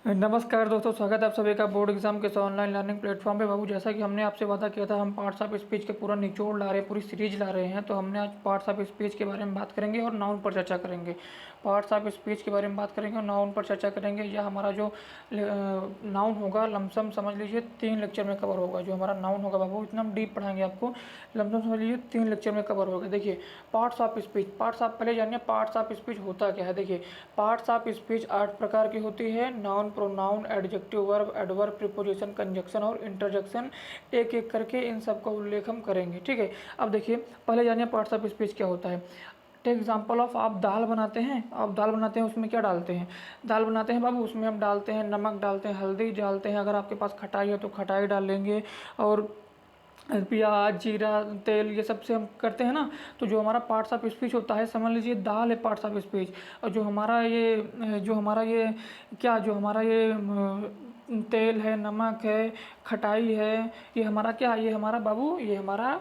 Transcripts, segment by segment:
नमस्कार दोस्तों, स्वागत है आप सभी का बोर्ड एग्जाम के ऑनलाइन लर्निंग प्लेटफॉर्म पे। बाबू, जैसा कि हमने आपसे वादा किया था, हम पार्ट्स ऑफ स्पीच के पूरा निचोड़ ला रहे हैं, पूरी सीरीज ला रहे हैं। तो हमने आज पार्ट्स ऑफ स्पीच के बारे में बात करेंगे और नाउन पर चर्चा करेंगे। पार्ट्स ऑफ स्पीच के बारे में बात करेंगे और नाउन पर चर्चा करेंगे। यह हमारा जो नाउन होगा, लमसम समझ लीजिए 3 लेक्चर में कवर होगा। जो हमारा नाउन होगा बाबू, इतना हम डीप पढ़ाएंगे आपको, लमसम समझ लीजिए 3 लेक्चर में कवर होगा। देखिए, parts of speech, parts of पहले जानिए पार्ट्स ऑफ स्पीच होता क्या है। देखिए, पार्ट्स ऑफ स्पीच 8 प्रकार की होती है। Noun, pronoun, adjective, verb, adverb, preposition, conjunction और इंटरजेक्शन। एक एक करके इन सब का उल्लेख हम करेंगे, ठीक है। अब देखिए, पहले जानिए पार्ट्स ऑफ स्पीच क्या होता है। टेक एग्जाम्पल ऑफ, आप दाल बनाते हैं। आप दाल बनाते हैं, उसमें क्या डालते हैं? दाल बनाते हैं बाबू, उसमें हम डालते हैं नमक, डालते हैं हल्दी, डालते हैं, अगर आपके पास खटाई है तो खटाई डाल लेंगे, और प्याज, जीरा, तेल, ये सब से हम करते हैं ना। तो जो हमारा पार्ट्स ऑफ स्पीच होता है, समझ लीजिए दाल है पार्ट्स ऑफ स्पीच। और जो हमारा ये तेल है, नमक है, खटाई है, ये हमारा क्या है? ये हमारा बाबू, ये हमारा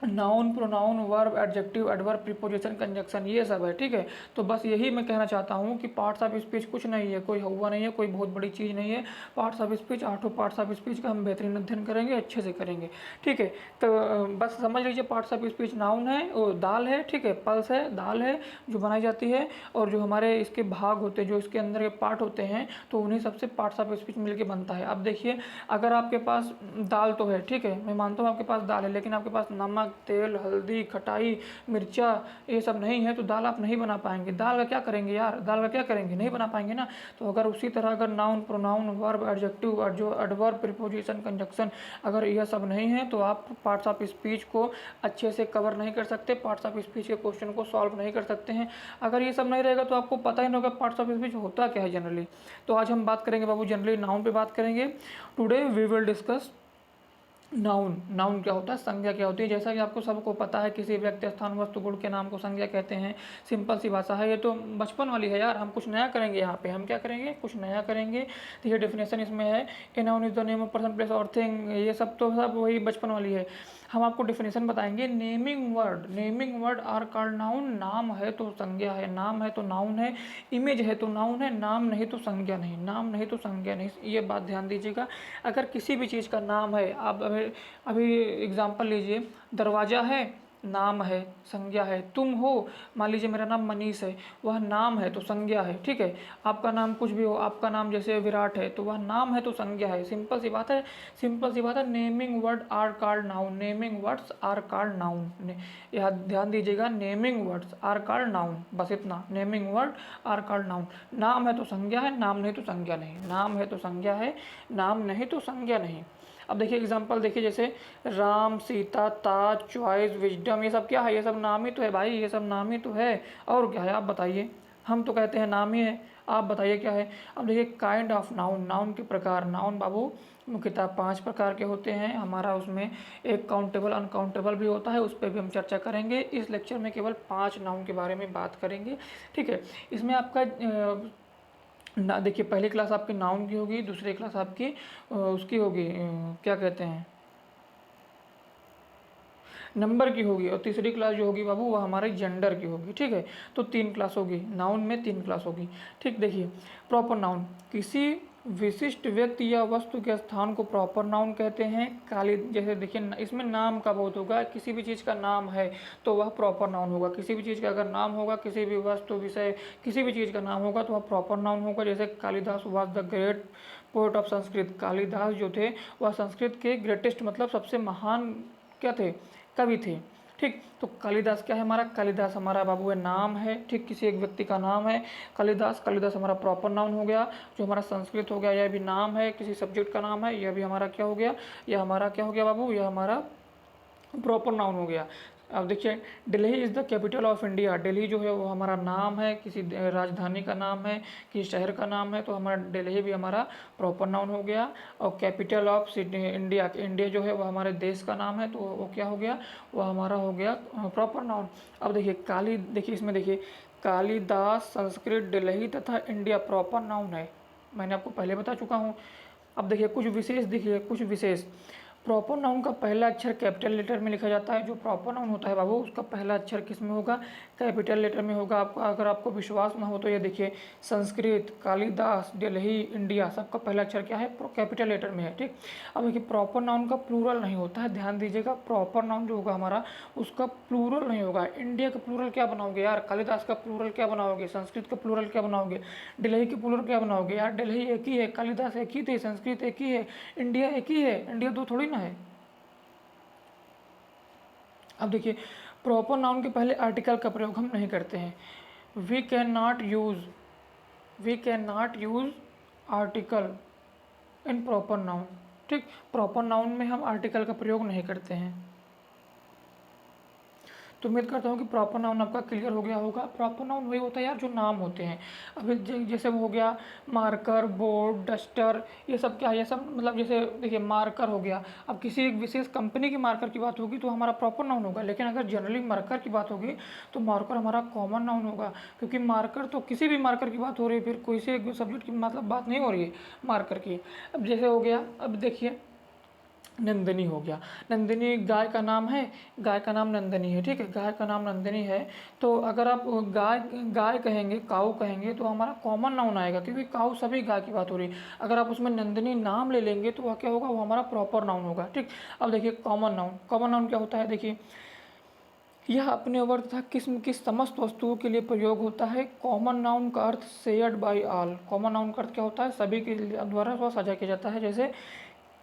noun, pronoun, verb, adjective, adverb, preposition, conjunction, ये सब है, ठीक है। तो बस यही मैं कहना चाहता हूँ कि पार्ट्स ऑफ स्पीच कुछ नहीं है, कोई हुआ नहीं है, कोई बहुत बड़ी चीज़ नहीं है। Parts of speech, 8 parts of speech का हम बेहतरीन अध्ययन करेंगे, अच्छे से करेंगे, ठीक है। तो बस समझ लीजिए पार्ट्स ऑफ स्पीच नाउन है, वो दाल है, ठीक है, पल्स है, दाल है जो बनाई जाती है, और जो हमारे इसके भाग होते हैं, जो इसके अंदर के पार्ट होते हैं, तो उन्हीं सबसे पार्ट्स ऑफ स्पीच मिलकर बनता है। अब देखिए, अगर आपके पास दाल तो है, ठीक है, मैं मानता हूँ आपके पास दाल है, लेकिन आपके पास नमक, तेल, हल्दी, खटाई, मिर्चा, ये सब नहीं है, तो दाल आप नहीं बना पाएंगे। दाल का क्या करेंगे यार? दाल का क्या करेंगे? नहीं बना पाएंगे ना। तो अगर उसी तरह अगर नाउन, प्रोनाउन, वर्ब, एडजेक्टिव और जो एडवर्ब, प्रीपोजिशन, कंजक्शन, अगर यह सब नहीं है, तो आप पार्ट्स ऑफ स्पीच को अच्छे से कवर नहीं कर सकते, पार्ट्स ऑफ स्पीच के क्वेश्चन को सॉल्व नहीं कर सकते हैं। अगर ये सब नहीं रहेगा तो आपको पता ही नहीं होगा पार्ट्स ऑफ स्पीच होता क्या है जनरली। तो आज हम बात करेंगे बाबू, जनरली नाउन पे बात करेंगे। Today we will discuss noun. Noun क्या होता है? संज्ञा क्या होती है? जैसा कि आपको सबको पता है, किसी व्यक्ति, स्थान, वस्तु, गुण के नाम को संज्ञा कहते हैं। सिंपल सी भाषा है, ये तो बचपन वाली है यार। हम कुछ नया करेंगे यहाँ पे, हम क्या करेंगे? कुछ नया करेंगे। तो ये डेफिनेशन इसमें है, a noun is the name of person, place और थिंग। ये सब तो सब वही बचपन वाली है। हम आपको डेफिनेशन बताएंगे। Naming word, naming word are called noun. नाम है तो संज्ञा है, नाम है तो नाउन है, इमेज है तो नाउन है, नाम नहीं तो संज्ञा नहीं, नाम नहीं तो संज्ञा नहीं। ये बात ध्यान दीजिएगा। अगर किसी भी चीज़ का नाम है, आप अभी एग्जाम्पल लीजिए, दरवाज़ा है, नाम है, संज्ञा है। तुम हो, मान लीजिए मेरा नाम मनीष है, वह नाम है तो संज्ञा है, ठीक है। आपका नाम कुछ भी हो, आपका नाम जैसे विराट है, तो वह नाम है तो संज्ञा है। सिंपल सी बात है, सिंपल सी बात है। Naming word are called noun, naming words are called noun. यह ध्यान दीजिएगा, naming words are called noun, बस इतना। Naming word are called noun. नाम है तो संज्ञा है, नाम नहीं तो संज्ञा नहीं, नाम है तो संज्ञा है, नाम नहीं तो संज्ञा नहीं। अब देखिए एग्जांपल देखिए, जैसे राम, सीता, ताज, चॉइस, विजडम, ये सब क्या है? ये सब नाम ही तो है भाई, ये सब नाम ही तो है। और क्या है आप बताइए? हम तो कहते हैं नाम ही है, आप बताइए क्या है? अब देखिए काइंड ऑफ नाउन, नाउन के प्रकार। नाउन बाबू मुख्यतः 5 प्रकार के होते हैं। हमारा उसमें एक काउंटेबल, अनकाउंटेबल भी होता है, उस पर भी हम चर्चा करेंगे। इस लेक्चर में केवल 5 नाउन के बारे में बात करेंगे, ठीक है। इसमें आपका ना देखिए, पहली क्लास आपकी नाउन की होगी, दूसरी क्लास आपकी उसकी होगी, क्या कहते हैं, नंबर की होगी, और तीसरी क्लास जो होगी बाबू वह हमारे जेंडर की होगी, ठीक है। तो 3 क्लास होगी नाउन में, 3 क्लास होगी, ठीक। देखिए, प्रॉपर नाउन, किसी विशिष्ट व्यक्ति या वस्तु के स्थान को प्रॉपर नाउन कहते हैं। काली, जैसे देखिए इसमें नाम का बहुत होगा, किसी भी चीज़ का नाम है तो वह प्रॉपर नाउन होगा। किसी भी चीज़ का अगर नाम होगा, किसी भी वस्तु, विषय, किसी भी चीज़ का नाम होगा तो वह प्रॉपर नाउन होगा। जैसे Kalidas was the great poet of Sanskrit. Kalidas जो थे वह संस्कृत के ग्रेटेस्ट, मतलब सबसे महान क्या थे? कवि थे, ठीक। तो कालिदास क्या है हमारा? कालिदास हमारा बाबू है नाम है, ठीक, किसी एक व्यक्ति का नाम है कालिदास। कालिदास हमारा प्रॉपर नाउन हो गया। जो हमारा संस्कृत हो गया, यह भी नाम है, किसी सब्जेक्ट का नाम है, यह भी हमारा क्या हो गया? यह हमारा क्या हो गया बाबू? यह हमारा प्रॉपर नाउन हो गया। अब देखिए, Delhi is the capital of India. Delhi जो है वो हमारा नाम है, किसी राजधानी का नाम है, किसी शहर का नाम है, तो हमारा दिल्ली भी हमारा प्रॉपर नाउन हो गया। और capital of city India, India जो है वो हमारे देश का नाम है, तो वो क्या हो गया? वो हमारा हो गया प्रॉपर नाउन। अब देखिए देखिए इसमें देखिए, कालिदास, संस्कृत, दिल्ली तथा इंडिया प्रॉपर नाउन है, मैंने आपको पहले बता चुका हूँ। अब देखिए कुछ विशेष, देखिए कुछ विशेष, प्रॉपर नाउन का पहला अक्षर कैपिटल लेटर में लिखा जाता है। जो प्रॉपर नाउन होता है बाबू, उसका पहला अक्षर किस में होगा? कैपिटल लेटर में होगा। आपका अगर आपको विश्वास ना हो तो ये देखिए, संस्कृत, कालिदास, दिल्ली, इंडिया, सबका पहला अक्षर क्या है? कैपिटल लेटर में है। ठीक, अब देखिए प्रॉपर नाउन का प्लूरल नहीं होता है, ध्यान दीजिएगा। प्रॉपर नाउन जो होगा हमारा, उसका प्लूरल नहीं होगा। इंडिया का प्लूरल क्या बनाओगे यार? कालिदास का प्लूरल क्या बनाओगे? संस्कृत का प्लूरल क्या बनाओगे? दिल्ली की प्लूरल क्या बनाओगे यार? दिल्ली एक ही है, कालिदास एक ही थे, संस्कृत एक ही है, इंडिया एक ही है, इंडिया दो थोड़ी ना है। अब देखिए, प्रॉपर नाउन के पहले आर्टिकल का प्रयोग हम नहीं करते हैं। We can not use article in proper noun. ठीक, प्रॉपर नाउन में हम आर्टिकल का प्रयोग नहीं करते हैं। तो उम्मीद करता हूँ कि प्रॉपर नाउन आपका क्लियर हो गया होगा। प्रॉपर नाउन वही होता है यार जो नाम होते हैं। अभी जैसे वो हो गया मार्कर, बोर्ड, डस्टर, ये सब क्या है? ये सब मतलब जैसे देखिए मार्कर हो गया। अब किसी एक विशेष कंपनी की मार्कर की बात होगी तो हमारा प्रॉपर नाउन होगा, लेकिन अगर जनरली मार्कर की बात होगी तो मार्कर हमारा कॉमन नाउन होगा, क्योंकि मार्कर तो किसी भी मार्कर की बात हो रही है, फिर कोई से एक सब्जेक्ट की मतलब बात नहीं हो रही है मार्कर की। अब जैसे हो गया, अब देखिए नंदिनी हो गया। नंदिनी गाय का नाम है, गाय का नाम नंदिनी है। ठीक है, गाय का नाम नंदिनी है। तो अगर आप गाय गाय कहेंगे, काऊ कहेंगे तो हमारा कॉमन नाउन आएगा, क्योंकि काऊ सभी गाय की बात हो रही है। अगर आप उसमें नंदिनी नाम ले लेंगे तो वह क्या होगा? वो हमारा प्रॉपर नाउन होगा। ठीक, अब देखिए कॉमन नाउन। कॉमन नाउन क्या होता है? देखिए, यह अपने वर्ग तथा किस्म की समस्त वस्तुओं के लिए प्रयोग होता है। कॉमन नाउन का अर्थ shared by all. Common noun का अर्थ क्या होता है? सभी के द्वारा वह साझा किया जाता है। जैसे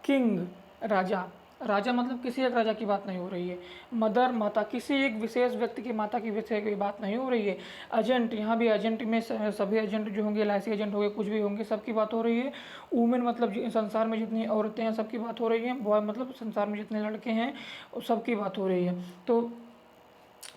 किंग, राजा। राजा मतलब किसी एक राजा की बात नहीं हो रही है। मदर, माता, किसी एक विशेष व्यक्ति की माता की विषय की बात नहीं हो रही है। एजेंट, यहाँ भी एजेंट में सभी एजेंट जो होंगे, LIC एजेंट होंगे, कुछ भी होंगे, सबकी बात हो रही है। वुमेन मतलब संसार में जितनी औरतें हैं सबकी बात हो रही है। बॉय मतलब संसार में जितने लड़के हैं सबकी बात हो रही है। तो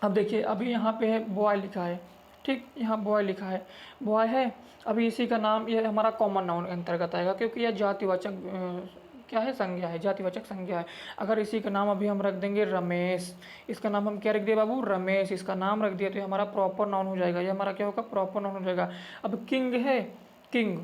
अब देखिए, अभी यहाँ पे है बॉय लिखा है। ठीक, यहाँ बॉय लिखा है, बॉय है। अभी इसी का नाम, ये हमारा कॉमन नाउन अंतर्गत आएगा, क्योंकि यह जातिवाचक क्या है? संज्ञा है, जातिवाचक संज्ञा है। अगर इसी का नाम अभी हम रख देंगे रमेश, इसका नाम हम क्या रख दिए बाबू? रमेश, इसका नाम रख दिया तो ये हमारा प्रॉपर नाउन हो जाएगा। ये हमारा क्या होगा? प्रॉपर नाउन हो जाएगा। अब किंग है, किंग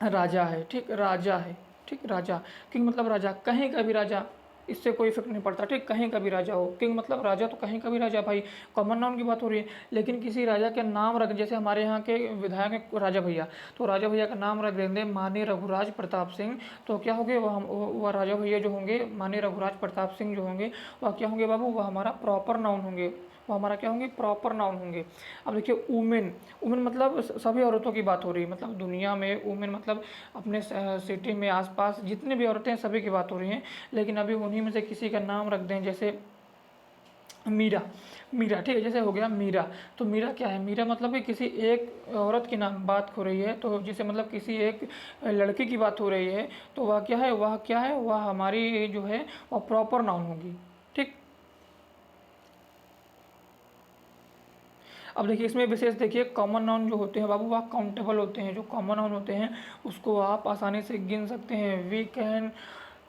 राजा है। ठीक, राजा है। ठीक, राजा, किंग मतलब राजा, कहीं का भी राजा, इससे कोई इफेक्ट नहीं पड़ता। ठीक, कहीं का भी राजा हो, किंग मतलब राजा, तो कहीं का भी राजा भाई, कॉमन नाउन की बात हो रही है। लेकिन किसी राजा के नाम रख, जैसे हमारे यहाँ के विधायक हैं राजा भैया, तो राजा भैया का नाम रख देंगे माननीय रघुराज प्रताप सिंह, तो क्या होंगे? वह राजा भैया जो होंगे, माननीय रघुराज प्रताप सिंह जो होंगे, वह क्या होंगे बाबू? वह हमारा प्रॉपर नाउन होंगे। वो हमारा क्या होंगे? प्रॉपर नाउन होंगे। अब देखिए वुमेन, वुमेन मतलब सभी औरतों की बात हो रही है, मतलब दुनिया में वुमेन मतलब अपने सिटी में आसपास जितनी भी औरतें हैं सभी की बात हो रही हैं। लेकिन अभी उन्हीं में से किसी का नाम रख दें, जैसे मीरा। मीरा, ठीक है, जैसे हो गया मीरा, तो मीरा क्या है? मीरा मतलब कि किसी एक औरत की नाम बात हो रही है, तो जैसे मतलब किसी एक लड़की की बात हो रही है, तो वह क्या है? वह क्या है? वह हमारी जो है वह प्रॉपर नाउन होगी। ठीक, अब देखिए इसमें विशेष देखिए, कॉमन नाउन जो होते हैं बाबू वह काउंटेबल होते हैं। जो कॉमन नाउन होते हैं उसको आप आसानी से गिन सकते हैं। वी कैन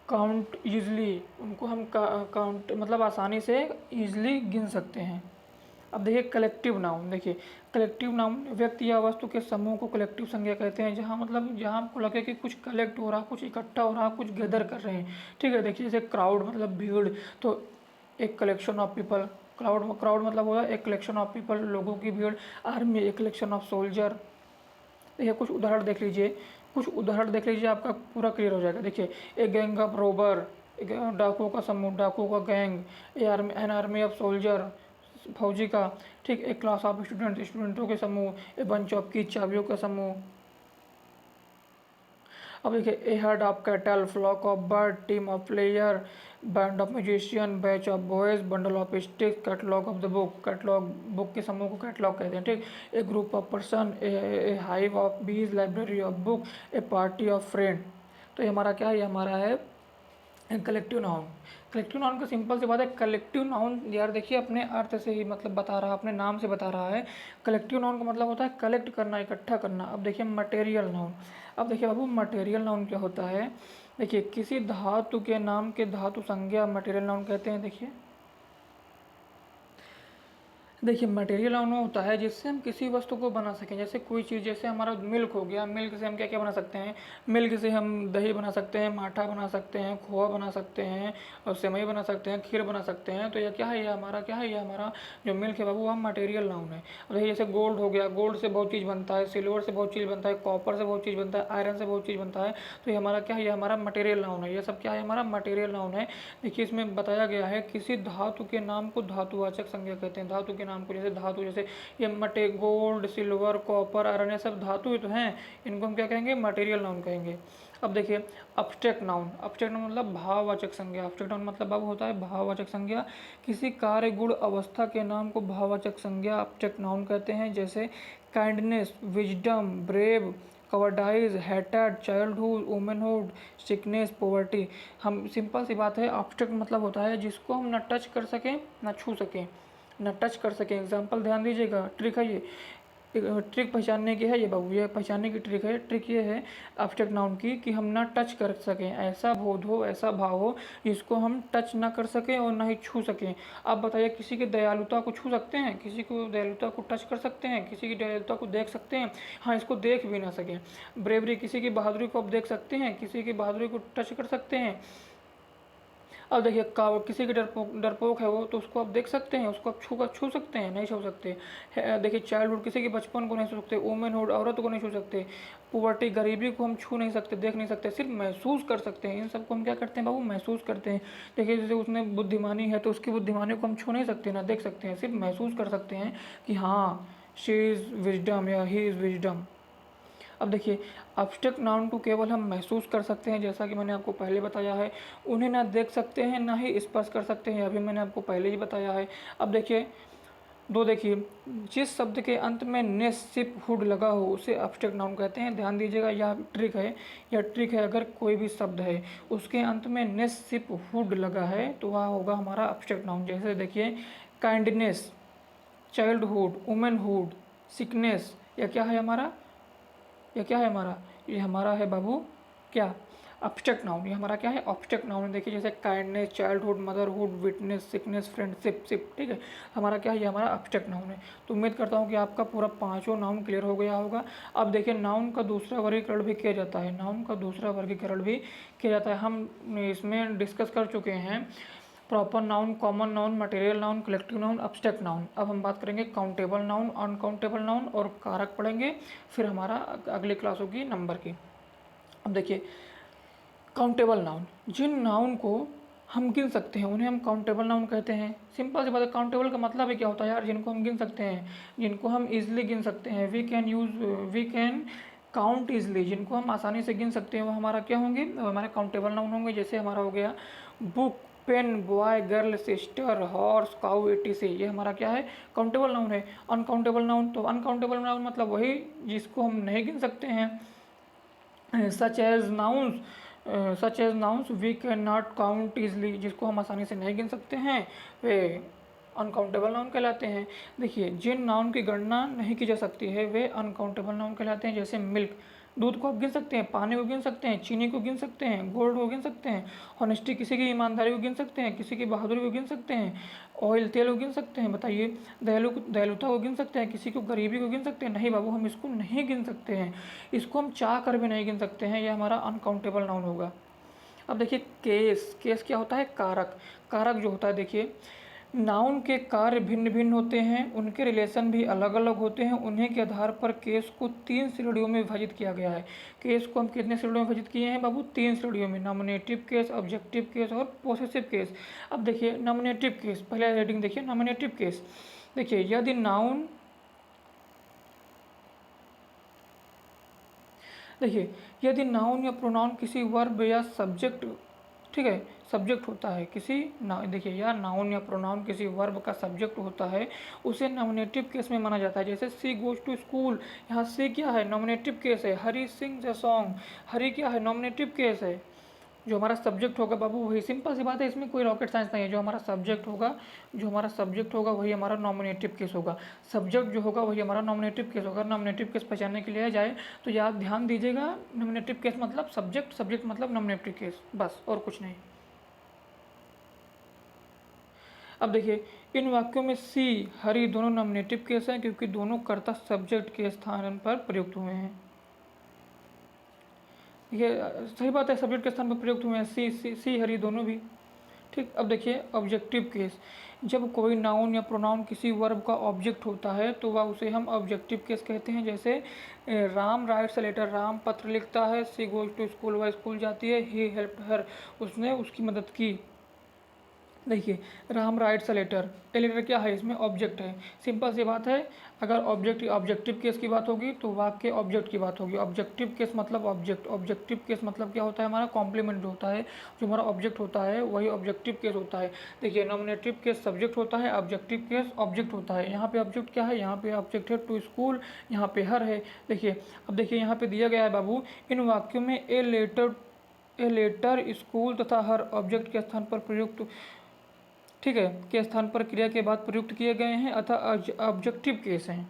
काउंट ईजली, उनको हम काउंट मतलब आसानी से ईजली गिन सकते हैं। अब देखिए कलेक्टिव नाउन। देखिए कलेक्टिव नाउन व्यक्ति या वस्तु के समूह को कलेक्टिव संज्ञा कहते हैं, जहाँ मतलब जहाँ आपको लगे कि कुछ कलेक्ट हो रहा, कुछ इकट्ठा हो रहा, कुछ गैदर कर रहे हैं। ठीक है, देखिए जैसे क्राउड मतलब भीड़, तो एक कलेक्शन ऑफ पीपल। क्राउड मतलब हुआ एक कलेक्शन ऑफ पीपल, लोगों की भीड़। आर्मी एक कलेक्शन ऑफ सोल्जर। देखिए कुछ उदाहरण देख लीजिए, कुछ उदाहरण देख लीजिए, आपका पूरा क्लियर हो जाएगा। देखिए एक गैंग ऑफ रोबर, एक डाकुओं का समूह, डाकुओं का gang. An army of soldier, फौजी का। ठीक, एक क्लास ऑफ स्टूडेंट, स्टूडेंटों के समूह। ए बंच ऑफ की, चाबियों का समूह। अब देखिए a herd of cattle, flock of bird, team of player, band of musician, batch of boys, bundle of sticks, catalogue of the book. Catalogue book के समूह को कैटलॉग कहते हैं। ठीक, a group of person, a hive of bees, library of book, a party of friend. तो ये हमारा क्या है? ये हमारा है कलेक्टिव नाउन। कलेक्टिव नाउन का सिंपल सी बात है, कलेक्टिव नाउन यार देखिए अपने अर्थ से ही मतलब बता रहा है, अपने नाम से बता रहा है। कलेक्टिव नाउन का मतलब होता है कलेक्ट करना, इकट्ठा करना। अब देखिए मटेरियल नाउन। अब देखिए बाबू मटेरियल नाउन क्या होता है? देखिए किसी धातु के नाम के धातु संज्ञा मटेरियल नाउन कहते हैं। देखिए देखिए मटेरियल नाउन होता है जिससे हम किसी वस्तु को बना सकें। जैसे कोई चीज़, जैसे हमारा मिल्क हो गया, मिल्क से हम क्या क्या बना सकते हैं। मिल्क से हम दही बना सकते हैं, माठा बना सकते हैं, खोआ बना सकते हैं और सेवई बना सकते हैं, खीर बना सकते हैं। तो यह क्या है, ये हमारा क्या है, ये हमारा जो मिल्क है बाबू वह मटेरियल नाउन है। और देखिए जैसे गोल्ड हो गया, गोल्ड से बहुत चीज़ बनता है, सिल्वर से बहुत चीज़ बनता है, कॉपर से बहुत चीज़ बनता है, आयरन से बहुत चीज़ बनता है। तो ये हमारा क्या है, ये हमारा मटेरियल नाउन है। ये सब क्या है, हमारा मटेरियल नाउन है। देखिए इसमें बताया गया है किसी धातु के नाम को धातुवाचक संज्ञा कहते हैं। धातु के नाम को, जैसे धातु, जैसे ये मटे गोल्ड, सिल्वर, कॉपर, आयरन, ये सब धातु ही तो हैं। इनको हम क्या कहेंगे, मटेरियल नाउन कहेंगे। अब देखिए अब्स्ट्रैक्ट नाउन। अब्स्ट्रैक्ट नाउन मतलब भाववाचक संज्ञा। अब्स्ट्रैक्ट नाउन मतलब अब होता है भाववाचक संज्ञा। किसी कार्य, गुण, अवस्था के नाम को भाववाचक संज्ञा अब्स्ट्रैक्ट नाउन कहते हैं। जैसे kindness, wisdom, brave, cowardice, hated, childhood, womanhood, sickness, poverty. हम सिंपल सी बात है, अब्स्ट्रैक्ट मतलब होता है जिसको हम ना टच कर सकें ना छू सकें, ना टच कर सकें। एग्जाम्पल ध्यान दीजिएगा, ट्रिक है ये, ट्रिक पहचानने की है ये बाबू, ये पहचानने की ट्रिक है। ट्रिक ये है अब्स्ट्रैक्ट नाउन की कि हम ना टच कर सकें, ऐसा बोध हो, ऐसा भाव हो जिसको हम टच ना कर सकें और ना ही छू सकें। आप बताइए, किसी की दयालुता को छू सकते हैं, किसी को दयालुता को टच कर सकते हैं, किसी की दयालुता को देख सकते हैं, हाँ इसको देख भी ना सकें। ब्रेवरी, किसी की बहादुरी को आप देख सकते हैं, किसी की बहादुरी को टच कर सकते हैं। अब देखिए किसी की डरपोक डरपोक है वो, तो उसको आप देख सकते हैं, उसको आप छू सकते हैं, नहीं छू सकते। देखिए चाइल्डहुड, किसी के बचपन को नहीं छू सकते। वुमेनहुड, औरत को नहीं छू सकते। पुवर्टी, गरीबी को हम छू नहीं सकते, देख नहीं सकते, सिर्फ महसूस कर सकते हैं। इन सबको हम क्या करते हैं बाबू, महसूस करते हैं। देखिए जैसे उसने बुद्धिमानी है तो उसकी बुद्धिमानी को हम छू नहीं सकते ना देख सकते हैं, सिर्फ महसूस कर सकते हैं कि हाँ शी इज़ विजडम या ही इज़ विजडम। अब देखिए अब्स्ट्रैक्ट नाउन को केवल हम महसूस कर सकते हैं, जैसा कि मैंने आपको पहले बताया है। उन्हें ना देख सकते हैं ना ही स्पर्श कर सकते हैं, अभी मैंने आपको पहले ही बताया है। अब देखिए देखिए जिस शब्द के अंत में नेस, सिप, हुड लगा हो उसे अब्स्ट्रैक्ट नाउन कहते हैं। ध्यान दीजिएगा, यह ट्रिक है, यह ट्रिक है। अगर कोई भी शब्द है उसके अंत में नेस, सिप, हुड लगा है तो वह होगा हमारा अब्स्ट्रैक्ट नाउन। जैसे देखिए काइंडनेस, चाइल्डहुड, वुमेनहुड, सिकनेस, यह क्या है हमारा, ये क्या है हमारा, ये हमारा है बाबू क्या, अब्स्ट्रैक्ट नाउन। ये हमारा क्या है, अब्स्ट्रैक्ट नाउन। देखिए जैसे kindness, childhood, motherhood, witness, sickness, friendship, sip, ठीक है, हमारा क्या है, ये हमारा अब्स्ट्रैक्ट नाउन है। तो उम्मीद करता हूँ कि आपका पूरा पांचों नाउन क्लियर हो गया होगा। अब देखिए नाउन का दूसरा वर्गीकरण भी किया जाता है, नाउन का दूसरा वर्गीकरण भी किया जाता है। हम इसमें डिस्कस कर चुके हैं proper noun, common noun, material noun, collective noun, abstract noun. अब हम बात करेंगे काउंटेबल नाउन, अनकाउंटेबल नाउन और कारक पढ़ेंगे। फिर हमारा अगली क्लास होगी नंबर की। अब देखिए काउंटेबल नाउन, जिन नाउन को हम गिन सकते हैं उन्हें हम काउंटेबल नाउन कहते हैं। सिंपल सी बात है, काउंटेबल का मतलब ही क्या होता है यार, जिनको हम गिन सकते हैं, जिनको हम इजिली गिन सकते हैं। वी कैन काउंट इजली, जिनको हम आसानी से गिन सकते हैं वो हमारा क्या होंगे, वो हमारे काउंटेबल नाउन होंगे। जैसे हमारा हो गया book, pen, boy, girl, sister, horse, cow, etc, ये हमारा क्या है, काउंटेबल नाउन है। अनकाउंटेबल नाउन, तो अनकाउंटेबल नाउन मतलब वही जिसको हम नहीं गिन सकते हैं। Such as nouns we can not count easily, जिसको हम आसानी से नहीं गिन सकते हैं वे अनकाउंटेबल नाउन कहलाते हैं। देखिए जिन नाउन की गणना नहीं की जा सकती है वे अनकाउंटेबल नाउन कहलाते हैं। जैसे मिल्क, दूध को आप गिन सकते हैं, पानी को गिन सकते हैं, चीनी को गिन सकते हैं, गोल्ड को गिन सकते हैं, ऑनेस्टी, किसी की ईमानदारी को गिन सकते हैं, किसी की बहादुरी को गिन सकते हैं, ऑयल, तेल को गिन सकते हैं। बताइए दयालुता को गिन सकते हैं, किसी को गरीबी को गिन सकते हैं, नहीं बाबू हम इसको नहीं गिन सकते हैं, इसको हम चाह कर भी नहीं गिन सकते हैं, यह हमारा अनकाउंटेबल नाउन होगा। अब देखिए केस क्या होता है, कारक। कारक जो होता है, देखिए नाउन के कार्य भिन्न भिन्न होते हैं, उनके रिलेशन भी अलग अलग होते हैं, उन्हीं के आधार पर केस को 3 श्रेणियों में विभाजित किया गया है। केस को हम कितने श्रेणियों में विभाजित किए हैं बाबू, 3 श्रेणियों में, नॉमिनेटिव केस, ऑब्जेक्टिव केस और पोसेसिव केस। अब देखिए नॉमिनेटिव केस, पहले हेडिंग देखिए नॉमिनेटिव केस। देखिए यदि नाउन या प्रोनाउन किसी वर्ब या सब्जेक्ट, ठीक है, सब्जेक्ट होता है किसी देखिए यार नाउन या प्रोनाउन किसी वर्ब का सब्जेक्ट होता है, उसे नॉमिनेटिव केस में माना जाता है। जैसे सी गोज टू स्कूल, यहाँ सी क्या है, नॉमिनेटिव केस है। हरी सिंग्स अ सॉन्ग, हरी क्या है, नॉमिनेटिव केस है। जो हमारा सब्जेक्ट होगा बाबू वही, सिंपल सी बात है, इसमें कोई रॉकेट साइंस नहीं है। जो हमारा सब्जेक्ट होगा वही हमारा नॉमिनेटिव केस होगा। सब्जेक्ट जो होगा वही हमारा नॉमिनेटिव केस होगा। नॉमिनेटिव केस पहचानने के लिए जाए तो याद ध्यान दीजिएगा, नॉमिनेटिव केस मतलब सब्जेक्ट, सब्जेक्ट मतलब नॉमिनेटिव केस, बस और कुछ नहीं। अब देखिए इन वाक्यों में सी हरी दोनों नॉमिनेटिव केस हैं क्योंकि दोनों कर्ता सब्जेक्ट के स्थान पर प्रयुक्त हुए हैं। ये सही बात है, सब्जेक्ट के स्थान पर प्रयुक्त हुए हैं, सी हरी दोनों भी। ठीक, अब देखिए ऑब्जेक्टिव केस, जब कोई नाउन या प्रोनाउन किसी वर्ब का ऑब्जेक्ट होता है तो वह उसे हम ऑब्जेक्टिव केस कहते हैं। जैसे Ram writes a letter, Ram पत्र लिखता है। सी गोज टू स्कूल, वह स्कूल जाती है। ही हेल्प हर, उसने उसकी मदद की। देखिए Ram writes a letter, a letter क्या है, इसमें ऑब्जेक्ट है। सिंपल सी बात है, अगर ऑब्जेक्टिव केस की बात होगी तो वाक्य ऑब्जेक्ट की बात होगी। ऑब्जेक्टिव केस मतलब ऑब्जेक्ट, ऑब्जेक्टिव केस मतलब क्या होता है, हमारा कॉम्प्लीमेंट जो होता है, जो हमारा ऑब्जेक्ट होता है वही ऑब्जेक्टिव केस होता है। देखिए नॉमिनेटिव केस सब्जेक्ट होता है, ऑब्जेक्टिव केस ऑब्जेक्ट होता है। यहाँ पे ऑब्जेक्ट क्या है, यहाँ पे ऑब्जेक्ट है टू स्कूल, यहाँ पे हर है। देखिए अब देखिए यहाँ पे दिया गया है बाबू, इन वाक्यों में ए लेटर स्कूल तथा हर ऑब्जेक्ट के स्थान पर प्रयुक्त, ठीक है, के स्थान पर क्रिया के बाद प्रयुक्त किए गए हैं अतः ऑब्जेक्टिव केस हैं।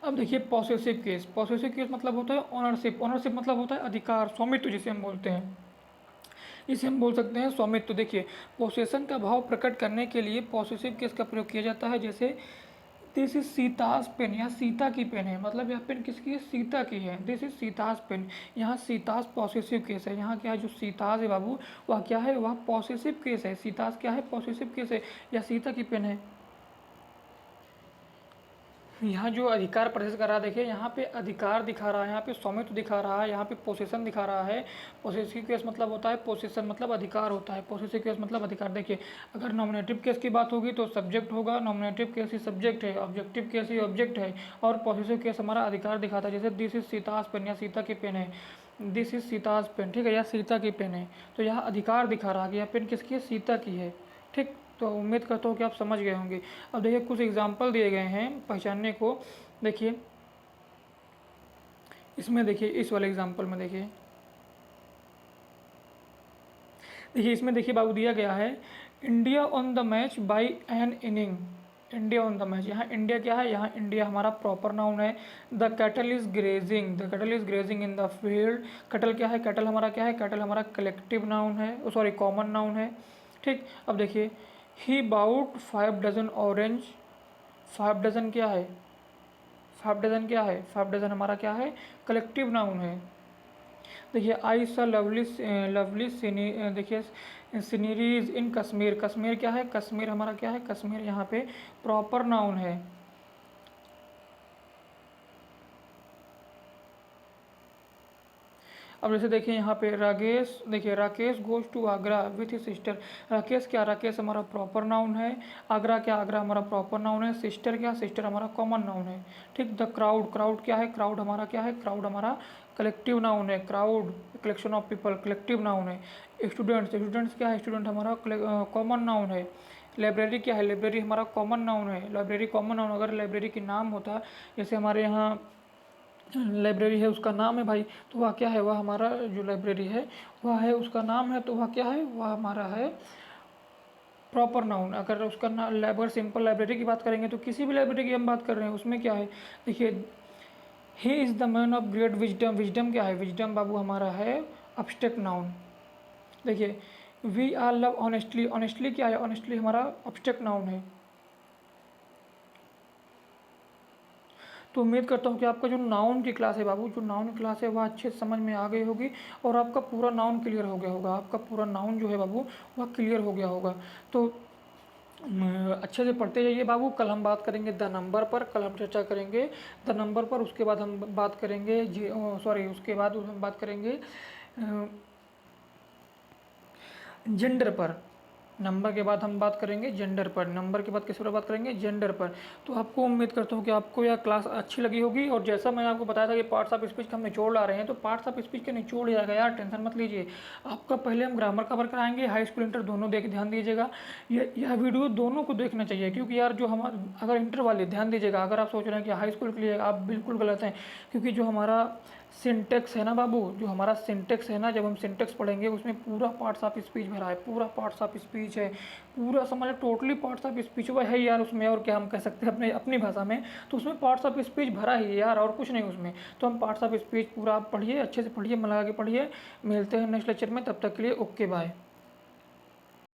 अब देखिए पॉसेसिव केस, पॉसेसिव केस मतलब होता है ऑनरशिप, ऑनरशिप मतलब होता है अधिकार, स्वामित्व जिसे हम बोलते हैं, इसे हम बोल सकते हैं स्वामित्व। देखिए पोसेशन का भाव प्रकट करने के लिए पॉसेसिव केस का प्रयोग किया जाता है। जैसे दिस इज सीताज पेन, यहाँ सीता की पेन है, मतलब यह पेन किसकी है, सीता की है। दिस इज सीताज पेन, यहाँ सीताज पॉसेसिव केस है। यहाँ क्या है, जो सीताज है बाबू वह क्या है, वह पॉसेसिव केस है। सीताज क्या है, पॉसेसिव केस है, यह सीता की पेन है। यहाँ जो अधिकार प्रदर्शित कर रहा है, देखिए यहाँ पे अधिकार दिखा रहा है, यहाँ पे स्वामित्व दिखा रहा है, यहाँ पे पोसेशन दिखा रहा है। पोसेसिव केस मतलब होता है पोसेशन मतलब अधिकार होता है, पोसेसिव केस मतलब अधिकार। देखिए अगर नॉमिनेटिव केस की बात होगी तो सब्जेक्ट होगा, नॉमिनेटिव केस ही सब्जेक्ट है, ऑब्जेक्टिव केस ही ऑब्जेक्ट है, और पॉसेसिव केस हमारा अधिकार दिखाता है। जैसे दिस इज सीताज पेन, या सीता की पेन है, दिस इज सीताज पेन, ठीक है, या सीता की पेन है, तो यहाँ अधिकार दिखा रहा है कि यह पेन किसकी है, सीता की है। ठीक, तो उम्मीद करता हूँ कि आप समझ गए होंगे। अब देखिए कुछ एग्जाम्पल दिए गए हैं पहचानने को। देखिए इसमें, देखिए इस वाले एग्जाम्पल में देखिए, इसमें देखिए बाबू दिया गया है India on the match by N inning. India on the match, यहाँ इंडिया क्या है, यहाँ इंडिया हमारा प्रॉपर नाउन है। The cattle is grazing, the cattle is grazing in the field, cattle क्या है, कैटल हमारा क्या है, कैटल हमारा कलेक्टिव नाउन है, सॉरी कॉमन नाउन है। ठीक, अब देखिए ही बाउट 5 डजन ऑरेंज, 5 डजन क्या है, 5 डजन क्या है, 5 डजन हमारा क्या है, कलेक्टिव नाउन है। देखिए आई सा लवली लवली देखिए सीनरीज इन कश्मीर, कश्मीर क्या है, कश्मीर हमारा क्या है, कश्मीर यहाँ पे प्रॉपर नाउन है। अब जैसे देखिए यहाँ पे राकेश, देखिए Rakesh goes to Agra with his sister. Rakesh क्या, राकेश हमारा प्रॉपर नाउन है। आगरा क्या, आगरा हमारा प्रॉपर नाउन है। सिस्टर क्या, सिस्टर हमारा कॉमन नाउन है। ठीक, द क्राउड, क्राउड क्या है, क्राउड हमारा क्या है, क्राउड हमारा कलेक्टिव नाउन है। Crowd collection of people, collective noun है। स्टूडेंट्स, स्टूडेंट्स क्या है, स्टूडेंट हमारा कॉमन नाउन है। लाइब्रेरी क्या है, लाइब्रेरी हमारा कॉमन नाउन है। लाइब्रेरी कॉमन नाउन, अगर लाइब्रेरी की नाम होता, जैसे हमारे यहाँ लाइब्रेरी है उसका नाम है भाई, तो वह क्या है, वह हमारा जो लाइब्रेरी है वह है, उसका नाम है, तो वह क्या है, वह हमारा है प्रॉपर नाउन। अगर उसका अगर सिंपल लाइब्रेरी की बात करेंगे तो किसी भी लाइब्रेरी की हम बात कर रहे हैं उसमें क्या है, देखिए he is the man of great wisdom, wisdom क्या है, विजडम बाबू हमारा है अब्स्ट्रैक्ट नाउन। देखिए we are love honestly, honestly क्या है, ऑनेस्टली हमारा अब्स्ट्रैक्ट नाउन है। तो उम्मीद करता हूँ कि आपका जो नाउन की क्लास है बाबू, जो नाउन की क्लास है वह अच्छे से समझ में आ गई होगी और आपका पूरा नाउन क्लियर हो गया होगा, आपका पूरा नाउन जो है बाबू वह क्लियर हो गया होगा। तो अच्छे से पढ़ते जाइए बाबू। कल हम बात करेंगे द नंबर पर, कल हम चर्चा करेंगे द नंबर पर, उसके बाद हम बात करेंगे उसके बाद हम बात करेंगे जेंडर पर। नंबर के बाद हम बात करेंगे जेंडर पर, नंबर के बाद किस पर बात करेंगे, जेंडर पर। तो आपको उम्मीद करता हूँ कि आपको यह क्लास अच्छी लगी होगी। और जैसा मैंने आपको बताया था कि पार्ट्स ऑफ स्पीच का हम निचोड़ ला रहे हैं, तो पार्ट्स ऑफ स्पीच के निचोड़ ही आएगा यार, टेंशन मत लीजिए। आपका पहले हम ग्रामर कवर कराएंगे, हाई स्कूल इंटर दोनों देख ध्यान दीजिएगा। यह वीडियो दोनों को देखना चाहिए, क्योंकि यार जो हमारा, अगर इंटर वाले ध्यान दीजिएगा, अगर आप सोच रहे हैं कि हाई स्कूल के लिए, आप बिल्कुल गलत हैं। क्योंकि जो हमारा सिंटेक्स है ना बाबू, जो हमारा सिंटेक्स है ना, जब हम सिंटेक्स पढ़ेंगे उसमें पूरा पार्ट्स ऑफ स्पीच भरा है, पूरा पार्ट्स ऑफ स्पीच है, पूरा समझ टोटली पार्ट्स ऑफ स्पीच हुआ है यार उसमें। और क्या हम कह सकते हैं अपने अपनी भाषा में, तो उसमें पार्ट्स ऑफ स्पीच भरा ही है यार, और कुछ नहीं उसमें। तो हम पार्ट्स ऑफ स्पीच पूरा आप पढ़िए, अच्छे से पढ़िए, मन लगा के पढ़िए। मिलते हैं नेक्स्ट लेक्चर में, तब तक के लिए ओके बाय।